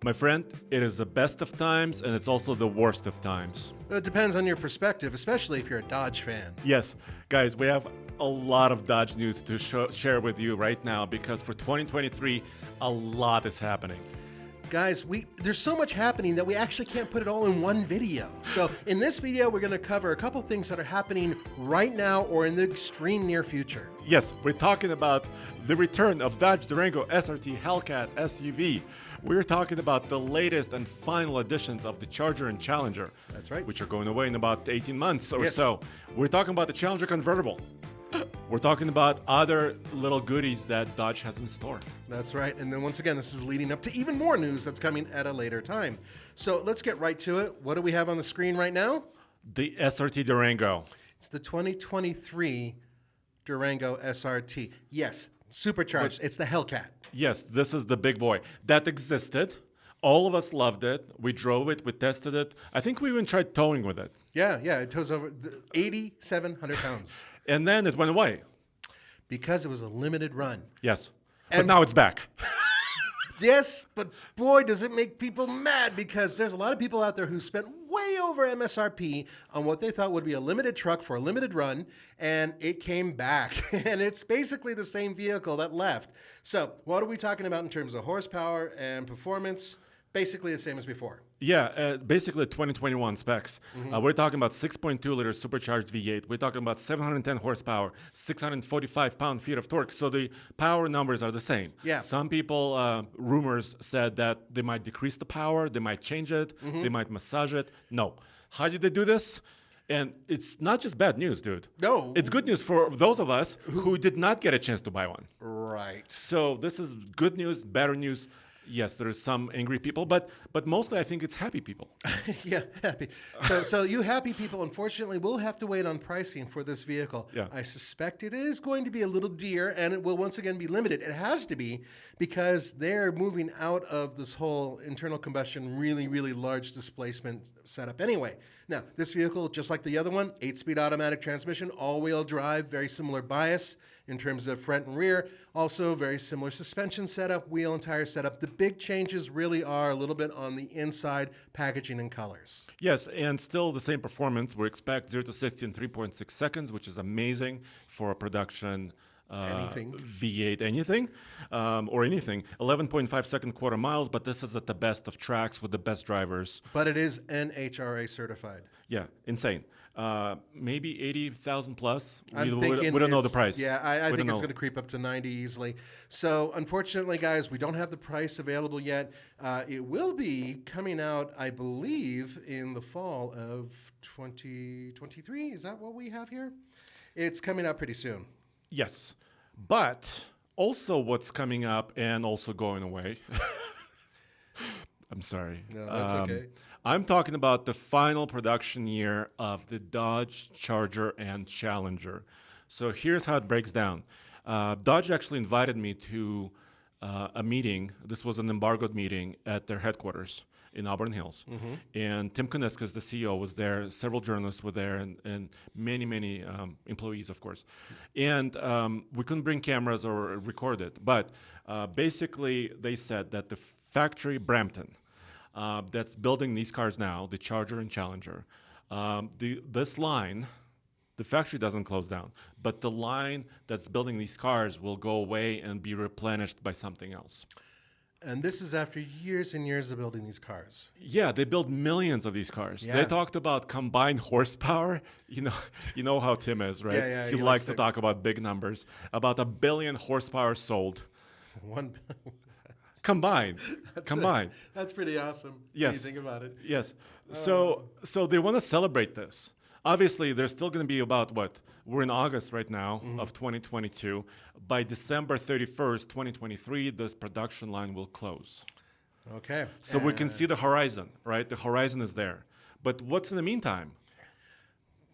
My friend, it is the best of times and it's also the worst of times. It depends on your perspective, especially if you're a Dodge fan. Yes, guys, we have a lot of Dodge news to share with you right now because for 2023, a lot is happening. Guys, there's so much happening that we actually can't put it all in one video. So in this video, we're going to cover a couple things that are happening right now or in the extreme near future. Yes, we're talking about the return of Dodge Durango SRT Hellcat SUV. We're talking about the latest and final editions of the Charger and Challenger. That's right. Which are going away in about 18 months or Yes. so. We're talking about the Challenger Convertible. We're talking about other little goodies that Dodge has in store. That's right. And then once again, this is leading up to even more news that's coming at a later time. So let's get right to it. What do we have on the screen right now? The SRT Durango. It's the 2023 Durango SRT. Yes, supercharged. It's the Hellcat. Yes, this is the big boy that existed. All of us loved it. We drove it. We tested it. I think we even tried towing with it. Yeah, it tows over 8,700 pounds. And then it went away. Because it was a limited run. Yes. But And- now it's back. Yes, but boy, does it make people mad because there's a lot of people out there who spent way over MSRP on what they thought would be a limited truck for a limited run, and it came back. And it's basically the same vehicle that left. So what are we talking about in terms of horsepower and performance? Basically the same as before. Yeah, basically 2021 specs. We're talking about 6.2 liter supercharged V8. We're talking about 710 horsepower, 645 pound-feet of torque. So the power numbers are the same. Yeah. Some people, rumors said that they might decrease the power, they might change it, they might massage it. No. How did they do this? And it's not just bad news, dude. No. It's good news for those of us who did not get a chance to buy one. Right. So this is good news, better news. Yes, there's some angry people, but mostly I think it's happy people. Yeah, happy. So you happy people, unfortunately, will have to wait on pricing for this vehicle. Yeah. I suspect it is going to be a little dear, and it will once again be limited. It has to be because they're moving out of this whole internal combustion, really, really large displacement setup anyway. Now, this vehicle, just like the other one, 8-speed automatic transmission, all-wheel drive, very similar bias in terms of front and rear. Also, very similar suspension setup, wheel and tire setup. The big changes really are a little bit on the inside packaging and colors. Yes, and still the same performance. We expect 0 to 60 in 3.6 seconds, which is amazing for a production Anything. V8 anything or anything. 11.5 second quarter miles, but this is at the best of tracks with the best drivers. But it is NHRA certified. Yeah, insane. Maybe 80,000 plus. I'm We thinking don't know the it's- price. Yeah, I We think don't it's know. going to creep up to 90 easily. So unfortunately, guys, we don't have the price available yet. It will be coming out, I believe, in the fall of 2023. Is that what we have here? It's coming out pretty soon. Yes, but also what's coming up and also going away. I'm sorry. No, that's okay. I'm talking about the final production year of the Dodge Charger and Challenger. So here's how it breaks down. Dodge actually invited me to a meeting. This was an embargoed meeting at their headquarters in Auburn Hills. And Tim Kuniskis, the CEO, was there. Several journalists were there and many employees, of course. And we couldn't bring cameras or record it. But basically, they said that the factory Brampton that's building these cars now, the Charger and Challenger, this line, the factory doesn't close down, but the line that's building these cars will go away and be replenished by something else. And this is after years and years of building these cars. Yeah, they build millions of these cars. Yeah. They talked about combined horsepower. You know how Tim is, right? Yeah, He he likes likes to to- talk about big numbers. About 1 billion horsepower sold One. combined. Combined. That's pretty awesome. Yes. When you think about it. Yes. So they want to celebrate this. Obviously, there's still going to be about what? We're in August right now of 2022. By December 31st, 2023, this production line will close. Okay. So we can see the horizon, right? The horizon is there. But what's in the meantime?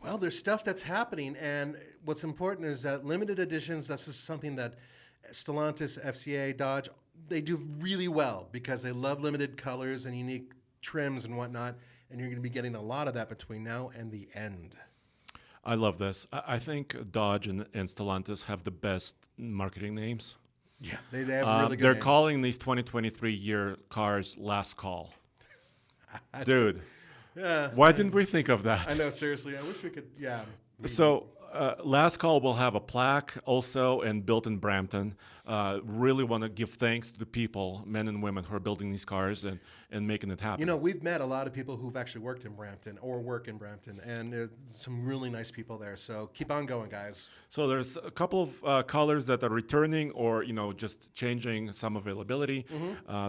Well, there's stuff that's happening, and what's important is that limited editions, this is something that Stellantis, FCA, Dodge, they do really well because they love limited colors and unique trims and whatnot, and you're going to be getting a lot of that between now and the end. I love this. I think Dodge and Stellantis have the best marketing names. Yeah, they have really good They're names. calling these 2023 year cars last call. Dude, Yeah, why didn't we think of that? I know. Seriously, I wish we could. Yeah. So, last call will have a plaque also and built in Brampton. Really want to give thanks to the people, men and women, who are building these cars and making it happen. You know, we've met a lot of people who've actually worked in Brampton or work in Brampton, and there's some really nice people there. So keep on going, guys. So there's a couple of colors that are returning or, just changing some availability.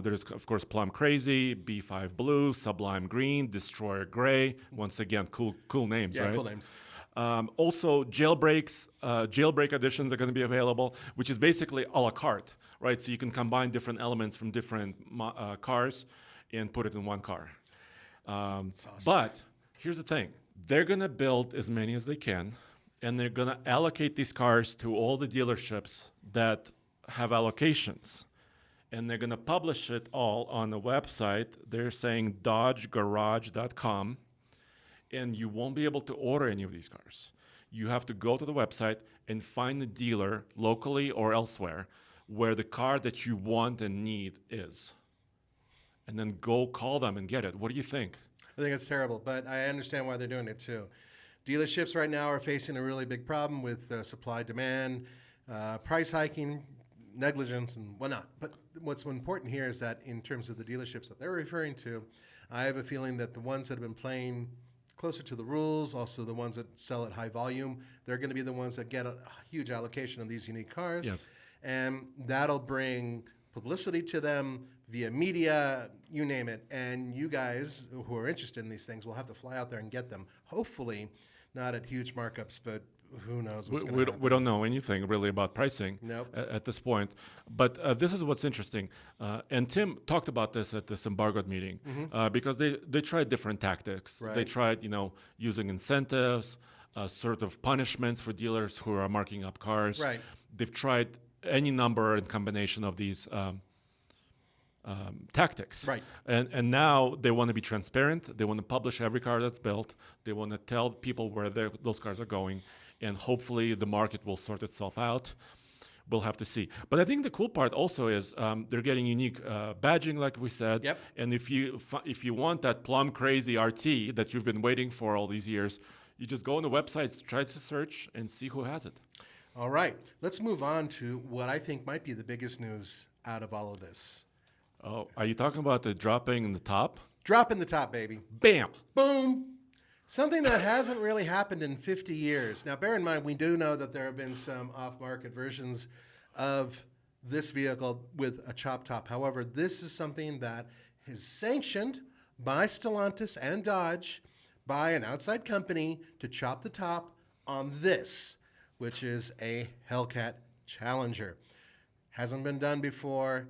There's, of course, Plum Crazy, B5 Blue, Sublime Green, Destroyer Gray. Once again, cool names, Yeah, right? cool names. Also, jailbreak editions are going to be available, which is basically a la carte, right? So you can combine different elements from different cars and put it in one car. Awesome. But here's the thing. They're going to build as many as they can, and they're going to allocate these cars to all the dealerships that have allocations. And they're going to publish it all on a website. They're saying dodgegarage.com. And you won't be able to order any of these cars. You have to go to the website and find a dealer locally or elsewhere where the car that you want and need is. And then go call them and get it. What do you think? I think it's terrible, but I understand why they're doing it too. Dealerships right now are facing a really big problem with supply demand, price hiking, negligence, and whatnot. But what's important here is that in terms of the dealerships that they're referring to, I have a feeling that the ones that have been playing closer to the rules, also the ones that sell at high volume, they're going to be the ones that get a huge allocation of these unique cars. Yes. And that'll bring publicity to them via media, you name it. And you guys who are interested in these things will have to fly out there and get them. Hopefully not at huge markups, but who knows what's going to happen. We don't know anything really about pricing Nope. at this point. But this is what's interesting. And Tim talked about this at this embargoed meeting because they tried different tactics. Right. They tried, using incentives, sort of punishments for dealers who are marking up cars. Right. They've tried any number and combination of these tactics. Right. And now they want to be transparent. They want to publish every car that's built. They want to tell people where those cars are going. And hopefully the market will sort itself out. We'll have to see. But I think the cool part also is they're getting unique badging, like we said. Yep. And if you want that Plum Crazy RT that you've been waiting for all these years, you just go on the website, try to search, and see who has it. All right. Let's move on to what I think might be the biggest news out of all of this. Oh, are you talking about the dropping in the top? Drop in the top, baby. Bam! Boom. Something that hasn't really happened in 50 years. Now, bear in mind, we do know that there have been some off-market versions of this vehicle with a chop top. However, this is something that is sanctioned by Stellantis and Dodge by an outside company to chop the top on this, which is a Hellcat Challenger. Hasn't been done before.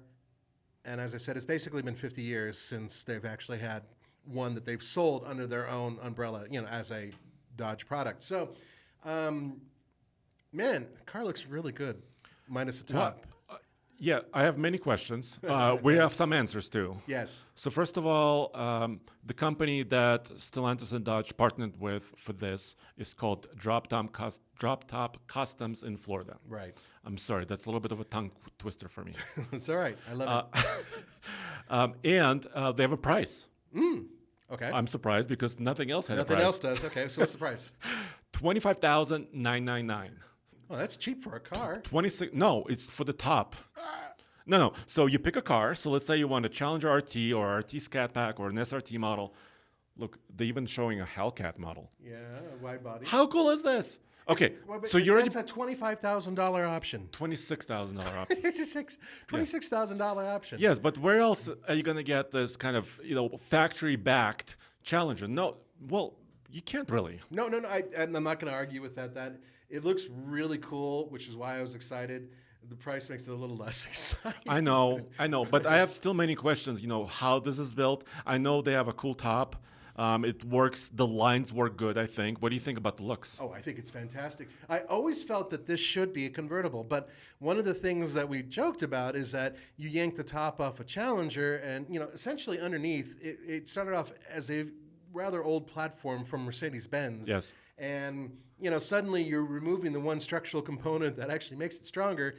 And as I said, it's basically been 50 years since they've actually had one that they've sold under their own umbrella, as a Dodge product. So, man, the car looks really good, minus the top. Yeah, I have many questions. We have some answers too. Yes. So first of all, the company that Stellantis and Dodge partnered with for this is called Drop Top Customs in Florida. Right. I'm sorry, that's a little bit of a tongue twister for me. It's all right. I love it. And they have a price. Okay. I'm surprised because nothing else had Nothing a price. else does. Okay, so what's the price? $25,999. Oh, that's cheap for a car. 26. No, it's for the top. No. So you pick a car. So let's say you want a Challenger RT or RT Scat Pack or an SRT model. Look, they're even showing a Hellcat model. Yeah, wide body. How cool is this? Okay, Well, but so you're already that's a $25,000 option. $26,000 option. It's a $26,000 option. Yes, but where else are you going to get this kind of factory-backed Challenger? No, well, you can't really. No. I'm not going to argue with that. That it looks really cool, which is why I was excited. The price makes it a little less exciting. I know, but I have still many questions. How this is built. I know they have a cool top. It works. The lines work good, I think. What do you think about the looks? Oh, I think it's fantastic. I always felt that this should be a convertible, but one of the things that we joked about is that you yank the top off a Challenger, and essentially underneath it started off as a rather old platform from Mercedes-Benz. Yes. And suddenly you're removing the one structural component that actually makes it stronger.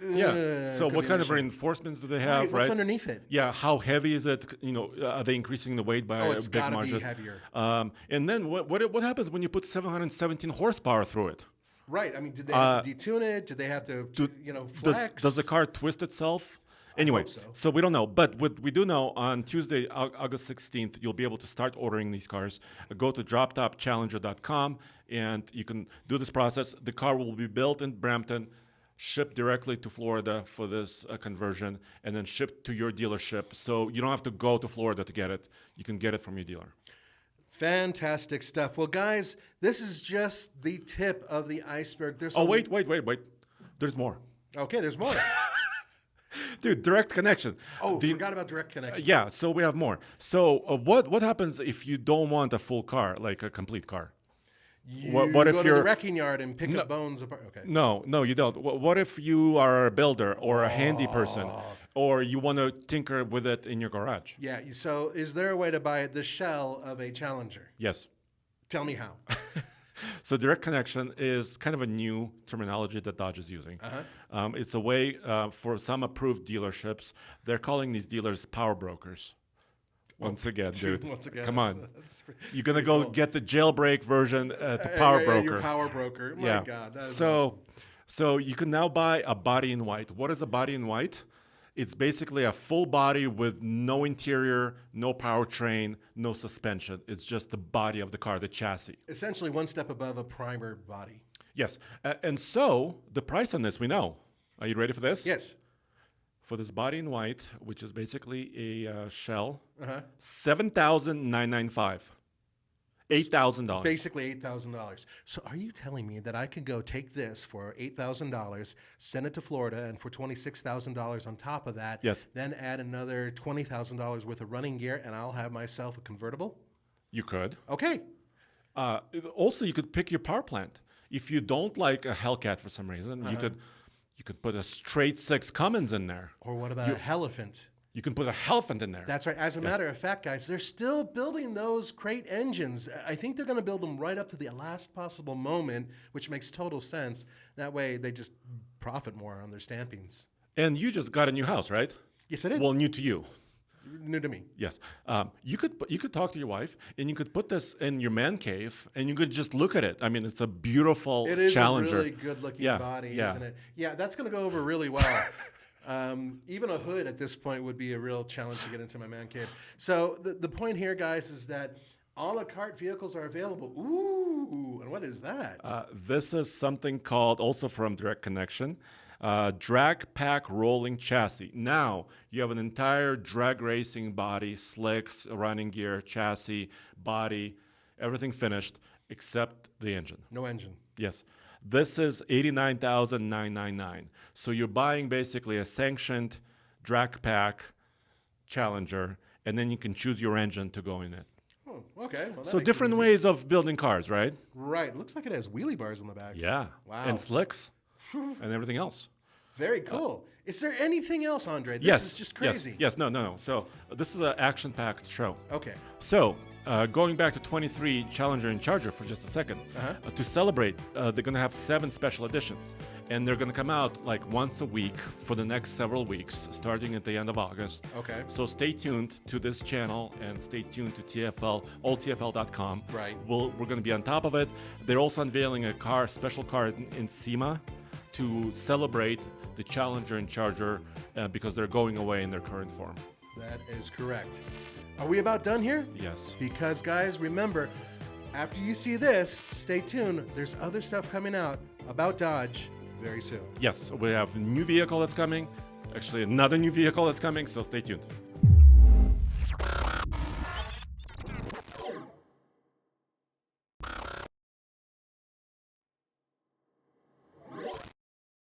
Yeah. So could what be kind an of issue. reinforcements do they Right, have, what's right? underneath it? Yeah. How heavy is it? Are they increasing the weight by Oh, a it's big gotta be margin? heavier. And then what happens when you put 717 horsepower through it? Right. I mean, did they have to detune it? Did they have to, Do- flex? Does the car twist itself? I Anyway, hope so. we don't know. But what we do know, on Tuesday, August 16th, you'll be able to start ordering these cars. Go to droptopchallenger.com and you can do this process. The car will be built in Brampton, shipped directly to Florida for this conversion, and then shipped to your dealership. So you don't have to go to Florida to get it. You can get it from your dealer. Fantastic stuff. Well, guys, this is just the tip of the iceberg. There's Oh, wait. There's more. Okay, there's more. Dude, direct connection. Oh, forgot about direct connection. Yeah, so we have more. So what happens if you don't want a full car, like a complete car? You What if go to you're the wrecking yard and pick up bones apart. Okay. No, you don't. What if you are a builder or a handy person, or you want to tinker with it in your garage? Yeah. So, is there a way to buy the shell of a Challenger? Yes. Tell me how. So direct connection is kind of a new terminology that Dodge is using. It's a way for some approved dealerships. They're calling these dealers power brokers. Once again, dude. Once again, Come on. that's You're gonna pretty go cool. get the jailbreak version at the power broker. Your power broker. My Yeah. God. That is So, awesome. so you can now buy a body in white. What is a body in white? It's basically a full body with no interior, no powertrain, no suspension. It's just the body of the car, the chassis. Essentially, one step above a primer body. Yes. And so the price on this, we know. Are you ready for this? Yes. For this body in white, which is basically a shell, Uh-huh. $7,995. $8,000. Basically $8,000. So are you telling me that I could go take this for $8,000, send it to Florida, and for $26,000 on top of that, Yes. then add another $20,000 worth of running gear, and I'll have myself a convertible? You could. Okay. Also, you could pick your power plant. If you don't like a Hellcat for some reason, you could put a straight 6 Cummins in there. Or what about a Hellcat? You can put a Hellcat in there. That's right. As a matter of fact, guys, they're still building those crate engines. I think they're going to build them right up to the last possible moment, which makes total sense. That way, they just profit more on their stampings. And you just got a new house, right? Yes, I did. Well, new to you. New to me. Yes. You could talk to your wife, and you could put this in your man cave, and you could just look at it. I mean, it's a beautiful It is Challenger. a really good-looking body, yeah. isn't it? Yeah, that's going to go over really well. Even a hood at this point would be a real challenge to get into my man cave. So the point here, guys, is that a la carte vehicles are available. Ooh, and what is that? This is something called, also from Direct Connection, drag pack rolling chassis. Now you have an entire drag racing body, slicks, running gear, chassis, body, everything finished except the engine. No engine. Yes. This is $89,999. So you're buying basically a sanctioned drag pack Challenger, and then you can choose your engine to go in it. Oh, okay. Well, that So makes it different easy. ways of building cars, right? Right. Looks like it has wheelie bars on the back. Yeah. Wow. And slicks and everything else. Very cool. Is there anything else, Andre? This Yes. is just crazy. Yes. No. So this is an action-packed show. Okay. So going back to 23 Challenger and Charger for just a second, to celebrate, they're going to have 7 special editions. And they're going to come out like once a week for the next several weeks, starting at the end of August. Okay. So stay tuned to this channel and stay tuned to TFL, alltfl.com. Right. We're going to be on top of it. They're also unveiling a special car in SEMA to celebrate the Challenger and Charger because they're going away in their current form. That is correct. Are we about done here? Yes. Because, guys, remember, after you see this, stay tuned. There's other stuff coming out about Dodge very soon. Yes, we have a new vehicle that's coming. Actually, another new vehicle that's coming, so stay tuned.